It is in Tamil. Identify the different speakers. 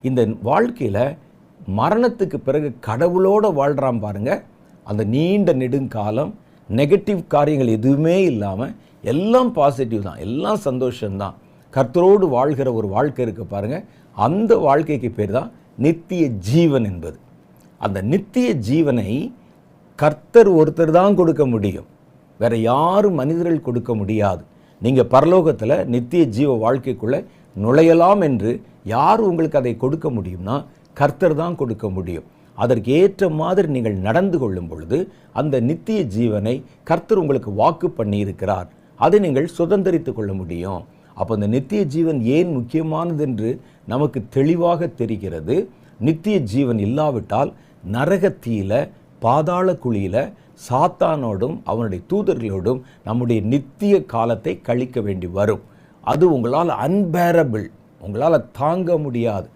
Speaker 1: இந்த வாழ்க்கையில் மரணத்துக்கு பிறகு கடவுளோடு வாழ்கிறான் பாருங்க, அந்த நீண்ட நெடுங்காலம் நெகட்டிவ் காரியங்கள் எதுவுமே இல்லாமல் எல்லாம் பாசிட்டிவ் தான், எல்லாம் சந்தோஷம்தான், கர்த்தரோடு வாழ்கிற ஒரு வாழ்க்கை இருக்குது பாருங்கள். அந்த வாழ்க்கைக்கு பேர் தான் நித்திய ஜீவன் என்பது. அந்த நித்திய ஜீவனை கர்த்தர் ஒருத்தர் தான் கொடுக்க முடியும், வேற யாரும் மனிதர்கள் கொடுக்க முடியாது. நீங்கள் பரலோகத்தில் நித்திய ஜீவ வாழ்க்கைக்குள்ளே நுழையலாம் என்று யார் உங்களுக்கு அதை கொடுக்க முடியும்னா கர்த்தர் தான் கொடுக்க முடியும். அதற்கு ஏற்ற மாதிரி நீங்கள் நடந்து கொள்ளும் பொழுது அந்த நித்திய ஜீவனை கர்த்தர் உங்களுக்கு வாக்கு பண்ணி இருக்கிறார், அதை நீங்கள் சுதந்திரித்து கொள்ள முடியும். அப்போ அந்த நித்திய ஜீவன் ஏன் முக்கியமானது என்று நமக்கு தெளிவாக தெரிகிறது. நித்திய ஜீவன் இல்லாவிட்டால் நரகத்தீயில, பாதாள குழியில சாத்தானோடும் அவனுடைய தூதர்களோடும் நம்முடைய நித்திய காலத்தை கழிக்க வேண்டி வரும். அது உங்களால் அன்பேரபிள், உங்களால் தாங்க முடியாது.